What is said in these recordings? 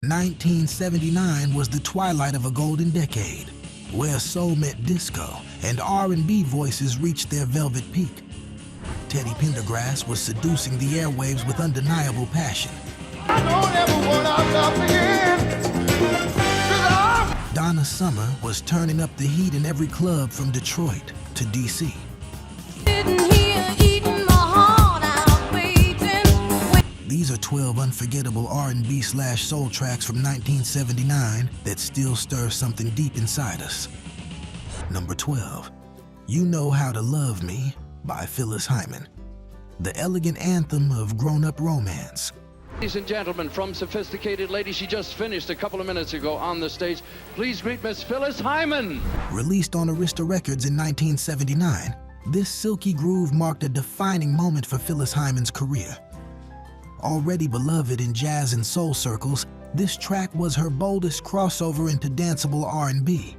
1979 was the twilight of a golden decade, where soul met disco and R&B voices reached their velvet peak. Teddy Pendergrass was seducing the airwaves with undeniable passion. I don't ever want our love again. Donna Summer was turning up the heat in every club from Detroit to DC. These are 12 unforgettable R&B/soul tracks from 1979 that still stir something deep inside us. Number 12, You Know How to Love Me by Phyllis Hyman, the elegant anthem of grown-up romance. Ladies and gentlemen, from Sophisticated Lady, she just finished a couple of minutes ago on the stage. Please greet Miss Phyllis Hyman. Released on Arista Records in 1979, this silky groove marked a defining moment for Phyllis Hyman's career. Already beloved in jazz and soul circles, this track was her boldest crossover into danceable R&B.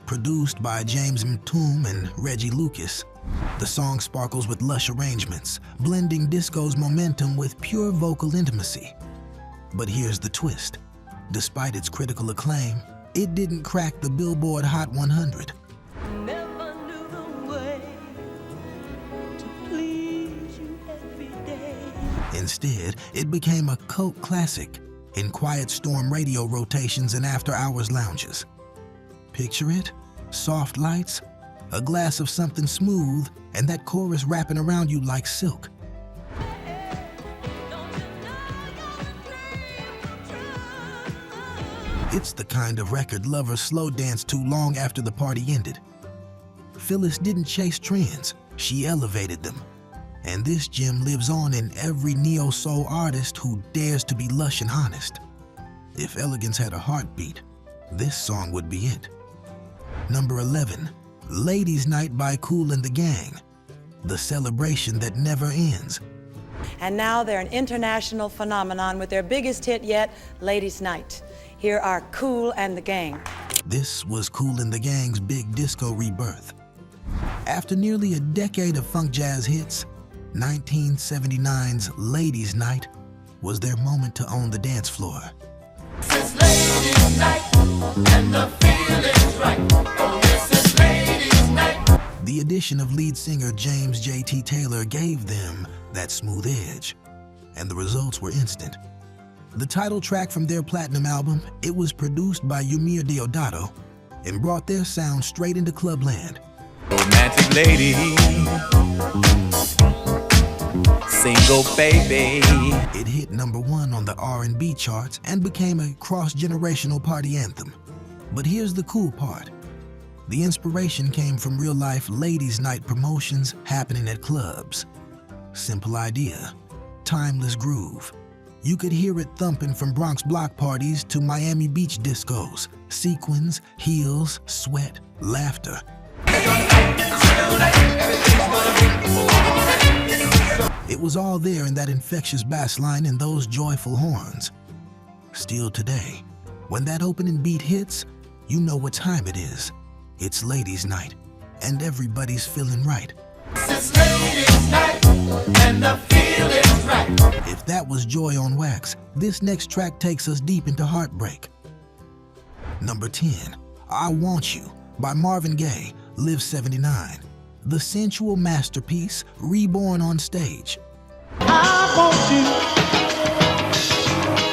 Produced by James Mtoom and Reggie Lucas, the song sparkles with lush arrangements, blending disco's momentum with pure vocal intimacy. But here's the twist. Despite its critical acclaim, it didn't crack the Billboard Hot 100. Never knew the way to please you every day. Instead, it became a cult classic in quiet storm radio rotations and after-hours lounges. Picture it? Soft lights, a glass of something smooth, and that chorus wrapping around you like silk. It's the kind of record lovers slow dance to long after the party ended. Phyllis didn't chase trends, she elevated them. And this gem lives on in every neo-soul artist who dares to be lush and honest. If elegance had a heartbeat, this song would be it. Number 11, Ladies' Night by Kool the Gang, the celebration that never ends. And now they're an international phenomenon with their biggest hit yet, Ladies' Night. Here are Kool and the Gang. This was Kool the Gang's big disco rebirth. After nearly a decade of funk jazz hits, 1979's Ladies' Night was their moment to own the dance floor. It's ladies' night, and the feeling's right. Oh, this is ladies' night. The addition of lead singer James J.T. Taylor gave them that smooth edge, and the results were instant. The title track from their platinum album, it was produced by Yumir Deodato and brought their sound straight into clubland. Romantic lady, single baby. It hit number 1 on the R&B charts and became a cross-generational party anthem. But here's the cool part. The inspiration came from real-life ladies' night promotions happening at clubs. Simple idea, timeless groove. You could hear it thumping from Bronx block parties to Miami Beach discos. Sequins, heels, sweat, laughter. It was all there in that infectious bass line and those joyful horns. Still today, when that opening beat hits, you know what time it is. It's Ladies' Night, and everybody's feeling right. It's ladies' night, and the feeling's right. If that was joy on wax, this next track takes us deep into heartbreak. Number 10, I Want You by Marvin Gaye, Live 79. The sensual masterpiece reborn on stage. I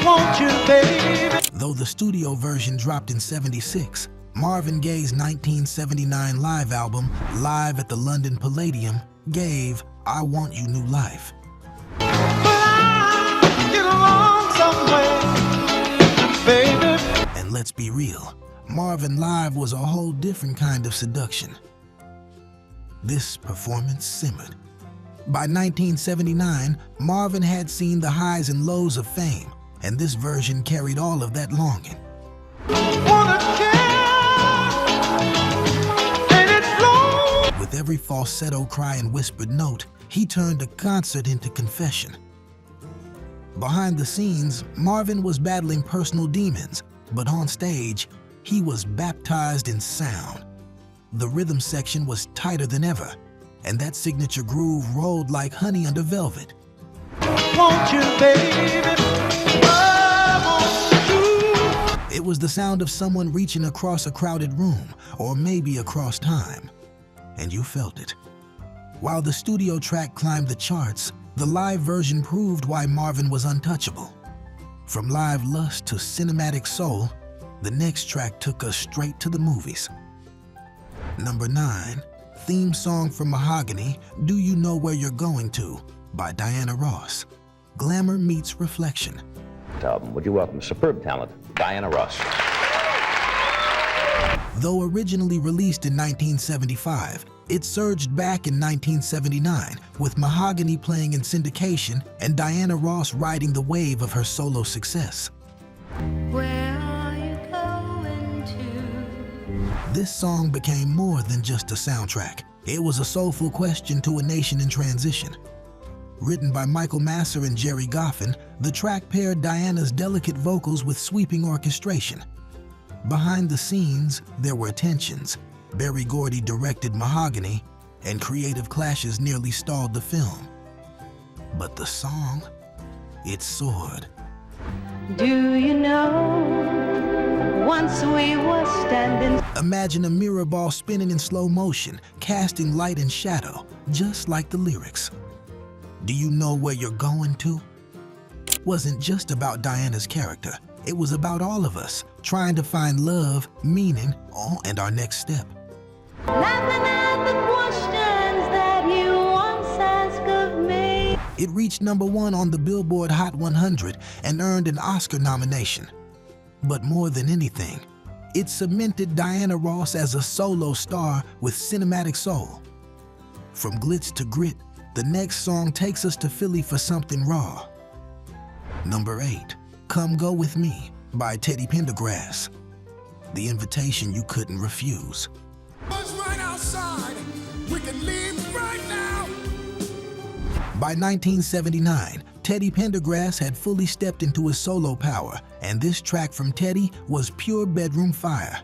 want you, baby. Though the studio version dropped in '76, Marvin Gaye's 1979 live album, Live at the London Palladium, gave I Want You new life. But I get along somewhere, baby. And let's be real, Marvin Live was a whole different kind of seduction. This performance simmered. By 1979, Marvin had seen the highs and lows of fame, and this version carried all of that longing. With every falsetto cry and whispered note, he turned a concert into confession. Behind the scenes, Marvin was battling personal demons, but on stage, he was baptized in sound. The rhythm section was tighter than ever, and that signature groove rolled like honey under velvet. Won't you, baby? I want you. It was the sound of someone reaching across a crowded room, or maybe across time, and you felt it. While the studio track climbed the charts, the live version proved why Marvin was untouchable. From live lust to cinematic soul, the next track took us straight to the movies. Number 9, theme song from Mahogany, Do You Know Where You're Going To, by Diana Ross. Glamour meets reflection. Album. Would you welcome superb talent, Diana Ross. Though originally released in 1975, it surged back in 1979 with Mahogany playing in syndication and Diana Ross riding the wave of her solo success. Where are you going to? This song became more than just a soundtrack. It was a soulful question to a nation in transition. Written by Michael Masser and Jerry Goffin, the track paired Diana's delicate vocals with sweeping orchestration. Behind the scenes, there were tensions. Berry Gordy directed Mahogany, and creative clashes nearly stalled the film. But the song, it soared. Do you know, once we were standing. Imagine a mirror ball spinning in slow motion, casting light and shadow, just like the lyrics. Do you know where you're going to? Wasn't just about Diana's character. It was about all of us, trying to find love, meaning, and our next step. Laughing at the questions that you once asked of me. It reached number 1 on the Billboard Hot 100 and earned an Oscar nomination. But more than anything, it cemented Diana Ross as a solo star with cinematic soul. From glitz to grit, the next song takes us to Philly for something raw. Number 8, Come Go With Me by Teddy Pendergrass. The invitation you couldn't refuse. Right outside. We can leave right now. By 1979, Teddy Pendergrass had fully stepped into his solo power, and this track from Teddy was pure bedroom fire.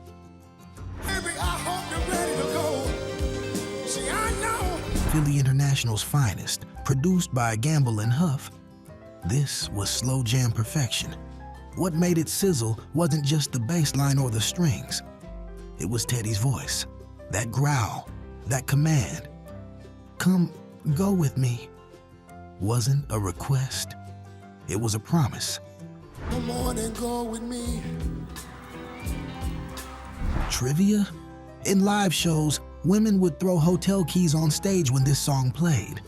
Baby, I hope you're ready to go. See, I know. Philly International's finest, produced by Gamble and Huff, this was slow jam perfection. What made it sizzle wasn't just the bass line or the strings. It was Teddy's voice, that growl, that command. Come go with me wasn't a request. It was a promise. Come on and go with me. Trivia? In live shows, women would throw hotel keys on stage when this song played.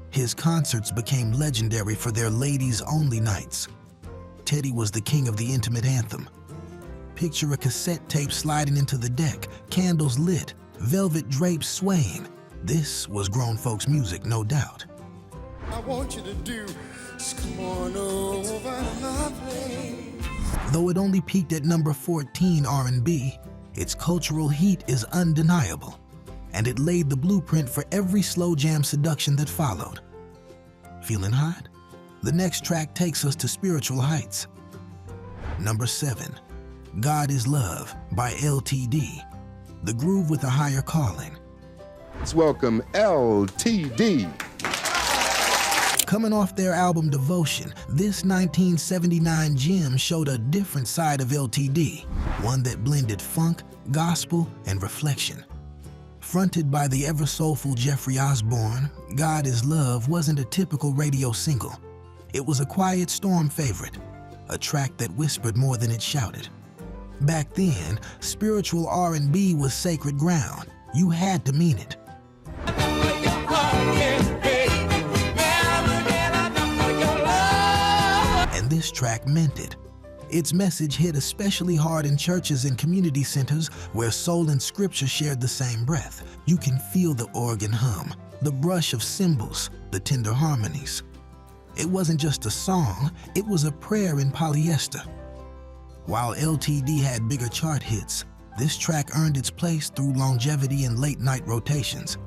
His concerts became legendary for their ladies-only nights. Teddy was the king of the intimate anthem. Picture a cassette tape sliding into the deck, candles lit, velvet drapes swaying. This was grown folks' music, no doubt. I want you to do is come on over to my place. Though it only peaked at number 14 R&B, its cultural heat is undeniable, and it laid the blueprint for every slow jam seduction that followed. Feeling hot? The next track takes us to spiritual heights. Number 7, God Is Love by LTD, the groove with a higher calling. Let's welcome LTD. Coming off their album Devotion, this 1979 gem showed a different side of LTD, one that blended funk, gospel, and reflection. Fronted by the ever-soulful Jeffrey Osborne, God Is Love wasn't a typical radio single. It was a quiet storm favorite, a track that whispered more than it shouted. Back then, spiritual R&B was sacred ground. You had to mean it. And this track meant it. Its message hit especially hard in churches and community centers where soul and scripture shared the same breath. You can feel the organ hum, the brush of cymbals, the tender harmonies. It wasn't just a song, it was a prayer in polyester. While LTD had bigger chart hits, this track earned its place through longevity and late-night rotations.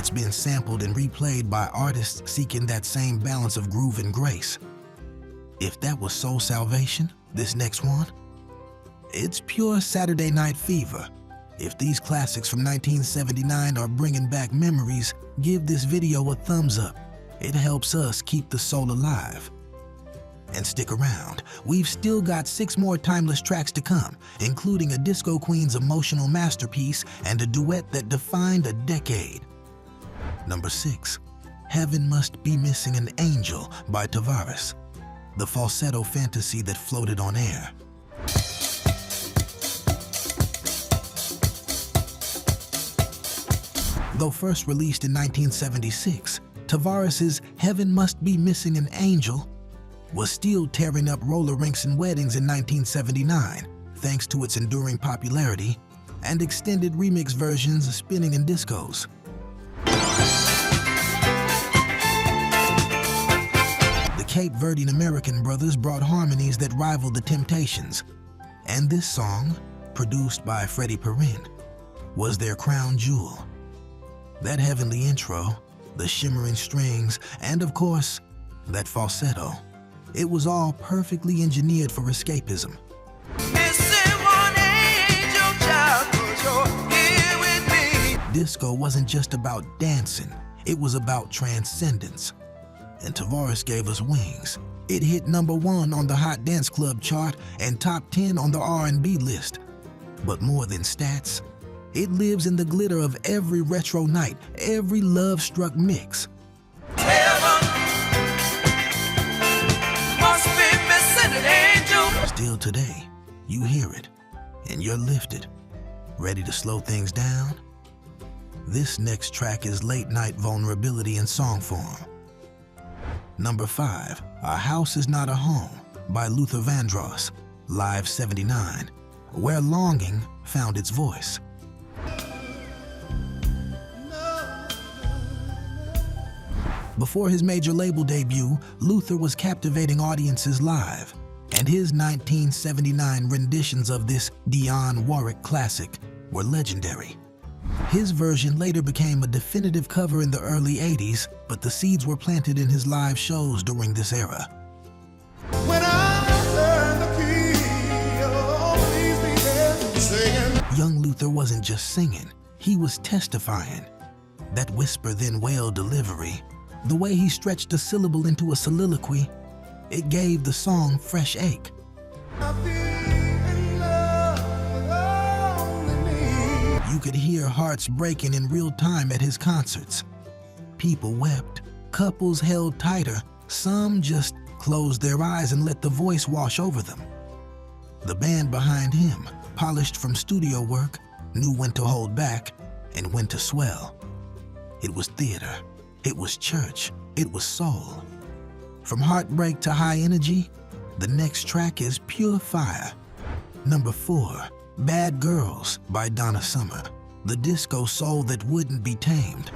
It's been sampled and replayed by artists seeking that same balance of groove and grace. If that was soul salvation, this next one? It's pure Saturday Night Fever, If these classics from 1979 are bringing back memories, give this video a thumbs up. It helps us keep the soul alive. And stick around, we've still got 6 more timeless tracks to come, including a disco queen's emotional masterpiece and a duet that defined a decade. Number 6, Heaven Must Be Missing an Angel by Tavares, the falsetto fantasy that floated on air. Though first released in 1976, Tavares' Heaven Must Be Missing an Angel was still tearing up roller rinks and weddings in 1979, thanks to its enduring popularity and extended remix versions spinning in discos. The Cape Verdean American brothers brought harmonies that rivaled the Temptations, and this song, produced by Freddie Perrin, was their crown jewel. That heavenly intro, the shimmering strings, and of course, that falsetto. It was all perfectly engineered for escapism. Disco wasn't just about dancing, it was about transcendence. And Tavares gave us wings. It hit #1 on the Hot Dance Club chart and top 10 on the R&B list. But more than stats, it lives in the glitter of every retro night, every love-struck mix. Still today, you hear it, and you're lifted. Ready to slow things down? This next track is late-night vulnerability in song form. Number 5, A House Is Not a Home by Luther Vandross, Live 79, where longing found its voice. Before his major label debut, Luther was captivating audiences live, and his 1979 renditions of this Dionne Warwick classic were legendary. His version later became a definitive cover in the early 80s, but the seeds were planted in his live shows during this era. When I turn the key, oh, please be there singing. Young Luther wasn't just singing, he was testifying. That whisper then wail delivery, the way he stretched a syllable into a soliloquy, it gave the song fresh ache. You could hear hearts breaking in real time at his concerts. People wept, couples held tighter, some just closed their eyes and let the voice wash over them. The band behind him, polished from studio work, knew when to hold back and when to swell. It was theater, it was church, it was soul. From heartbreak to high energy, the next track is pure fire. Number 4, Bad Girls by Donna Summer, the disco soul that wouldn't be tamed.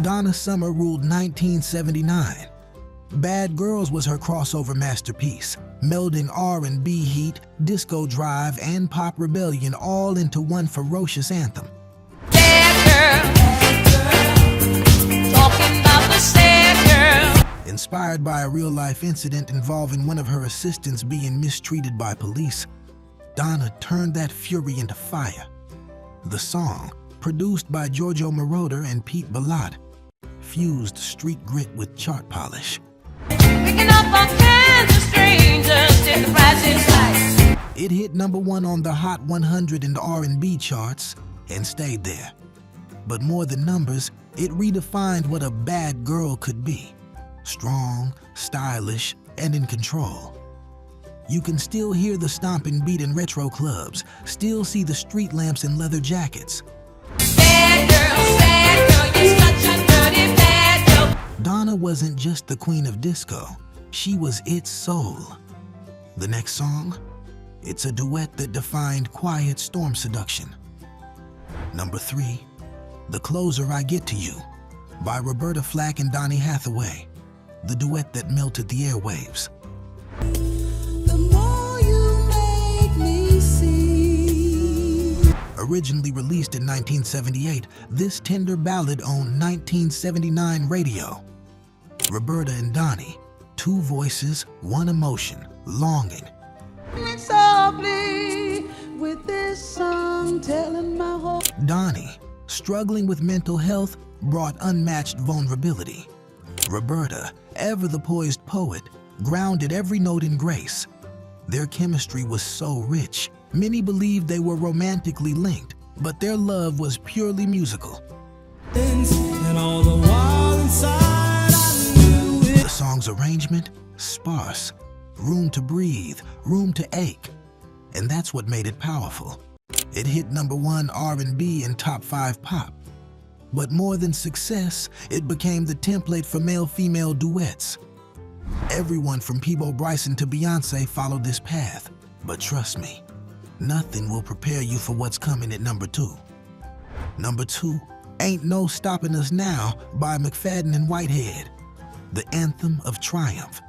Donna Summer ruled 1979. Bad Girls was her crossover masterpiece, melding R&B heat, disco drive, and pop rebellion all into one ferocious anthem. Inspired by a real-life incident involving one of her assistants being mistreated by police, Donna turned that fury into fire. The song, produced by Giorgio Moroder and Pete Bellotte, fused street grit with chart polish. Picking up all kinds of strangers till the price is right. It hit #1 on the Hot 100 and R&B charts and stayed there. But more than numbers, it redefined what a bad girl could be. Strong, stylish, and in control. You can still hear the stomping beat in retro clubs, still see the street lamps and leather jackets. Bad girl, you're such a dirty bad girl. Donna wasn't just the queen of disco, she was its soul. The next song? It's a duet that defined quiet storm seduction. Number 3, The Closer I Get to You by Roberta Flack and Donny Hathaway, the duet that melted the airwaves. The more you make me see. Originally released in 1978, this tender ballad owned 1979 radio. Roberta and Donny, 2 voices, 1 emotion, longing. It's all softly with this song telling my whole. Donnie, struggling with mental health, brought unmatched vulnerability. Roberta, ever the poised poet, grounded every note in grace. Their chemistry was so rich, many believed they were romantically linked, but their love was purely musical. And all the while inside I knew it. The song's arrangement, sparse, room to breathe, room to ache, and that's what made it powerful. It hit #1 R&B and top 5 pop. But more than success, it became the template for male-female duets. Everyone from Peabo Bryson to Beyonce followed this path, but trust me, nothing will prepare you for what's coming at #2. #2, Ain't No Stopping Us Now by McFadden and Whitehead, the anthem of triumph.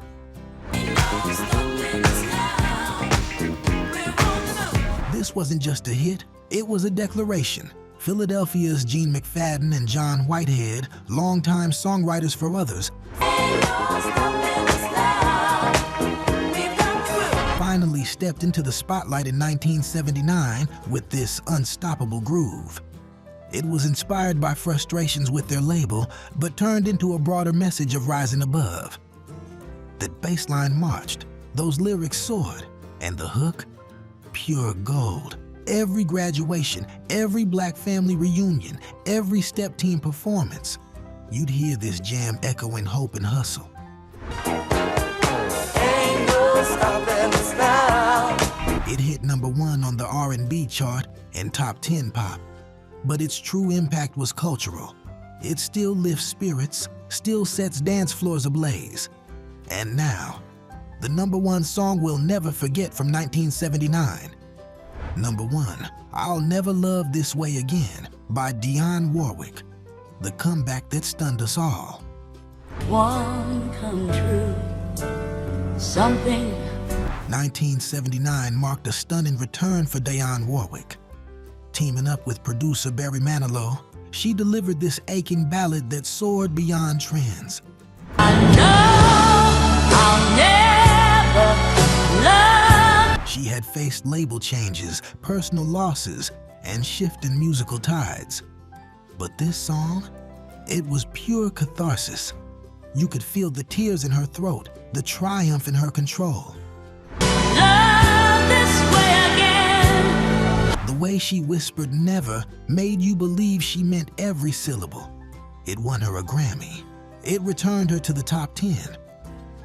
This wasn't just a hit, it was a declaration. Philadelphia's Gene McFadden and John Whitehead, longtime songwriters for others, finally stepped into the spotlight in 1979 with this unstoppable groove. It was inspired by frustrations with their label, but turned into a broader message of rising above. That bass line marched, those lyrics soared, and the hook, pure gold. Every graduation, every Black family reunion, every step team performance, you'd hear this jam echoing hope and hustle. It hit #1 on the R&B chart and top 10 pop, but its true impact was cultural. It still lifts spirits, still sets dance floors ablaze. And now, the #1 song we'll never forget from 1979. #1, I'll Never Love This Way Again by Dionne Warwick, the comeback that stunned us all. One come true, something. 1979 marked a stunning return for Dionne Warwick. Teaming up with producer Barry Manilow, she delivered this aching ballad that soared beyond trends. I know I'll never love. She had faced label changes, personal losses, and shifting musical tides. But this song, it was pure catharsis. You could feel the tears in her throat, the triumph in her control. Love this way again. The way she whispered never made you believe she meant every syllable. It won her a Grammy. It returned her to the top 10.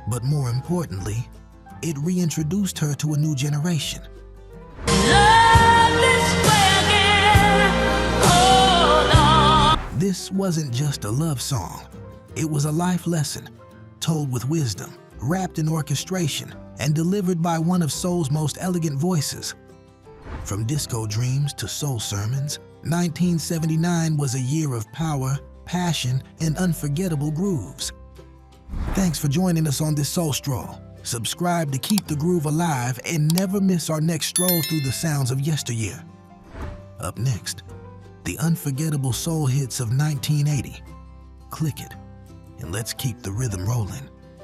But more importantly, it reintroduced her to a new generation. Love this way again. Oh, Lord. This wasn't just a love song. It was a life lesson, told with wisdom, wrapped in orchestration, and delivered by one of soul's most elegant voices. From disco dreams to soul sermons, 1979 was a year of power, passion, and unforgettable grooves. Thanks for joining us on this Soul Stroll. Subscribe to keep the groove alive and never miss our next stroll through the sounds of yesteryear. Up next, the unforgettable soul hits of 1980. Click it, and let's keep the rhythm rolling.